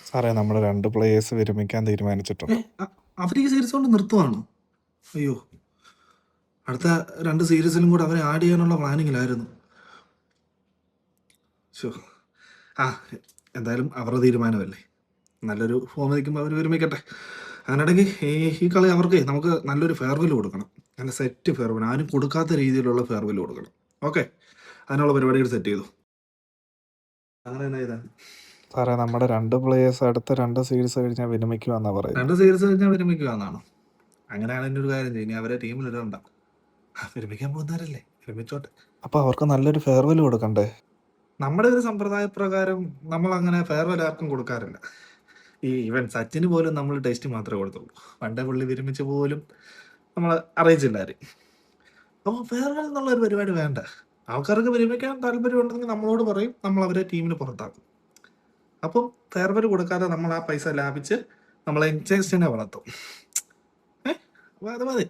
സാറേ നമ്മൾ 2 പ്ലേയേഴ്സ് വിരമിക്കാൻ തീരുമാനിച്ചിട്ടുണ്ട്. അവർ ഈ സീരീസ് കൊണ്ട് നിർത്തുവാണോ? അയ്യോ, അടുത്ത 2 സീരീസിലും കൂടെ അവരെ ആഡ് ചെയ്യാനുള്ള പ്ലാനിങ്ങിലായിരുന്നു. ശോ. ആ എന്തായാലും അവരുടെ തീരുമാനമല്ലേ. നല്ലൊരു ഫോം നിൽക്കുമ്പോൾ അവർ വിരമിക്കട്ടെ. അങ്ങനെയാണെങ്കിൽ ഈ കളി അവർക്ക് നമുക്ക് നല്ലൊരു ഫെയർവെൽ കൊടുക്കണം. നല്ല സെറ്റ് ഫെയർവെൽ, ആരും കൊടുക്കാത്ത രീതിയിലുള്ള ഫെയർവെൽ കൊടുക്കണം. ഓക്കെ, അതിനുള്ള പരിപാടികൾ സെറ്റ് ചെയ്തു. അങ്ങനെ തന്നെ ഇതാണ്. സാറേ നമ്മുടെ 2 പ്ലേയേഴ്സ് അടുത്ത 2 സീരീസ് കഴിഞ്ഞാൽ വിരമിക്കുവാന്നാ പറയുന്നത്. 2 സീരീസ് കഴിഞ്ഞാൽ വിരമിക്കുകയെന്നാണോ? അങ്ങനെയാണെങ്കിൽ ഒരു കാര്യം ചെയ്യും, ഇനി അവരെ ടീമിൽ ഇടണ്ട. വിരമിക്കാൻ പോകുന്നവരല്ലേ, വിരമിച്ചോട്ടെ. അപ്പൊ അവർക്ക് നല്ലൊരു ഫെയർവെൽ കൊടുക്കണ്ടേ? നമ്മുടെ ഒരു സമ്പ്രദായ പ്രകാരം നമ്മൾ അങ്ങനെ ഫെയർവെൽ ആർക്കും കൊടുക്കാറില്ല. ഈവൻ സച്ചിന് പോലും നമ്മൾ ടെസ്റ്റ് മാത്രമേ കൊടുത്തുള്ളൂ. പണ്ടേ പുള്ളി വിരമിച്ച് പോലും നമ്മൾ അറിയിച്ചില്ലായിരുന്നു. അപ്പോൾ ഫെയർവെൽ എന്നുള്ള ഒരു പരിപാടി വേണ്ട. ആൾക്കാർക്ക് വിരമിക്കാൻ താല്പര്യമുണ്ടെങ്കിൽ നമ്മളോട് പറയും, നമ്മൾ അവരെ ടീമിന് പുറത്താക്കും. അപ്പം ഫെയർവെൽ കൊടുക്കാതെ നമ്മൾ ആ പൈസ ലാഭിച്ച് നമ്മളെ യങ്സ്റ്റേഴ്സിനെ വളർത്തും. അത് മതി.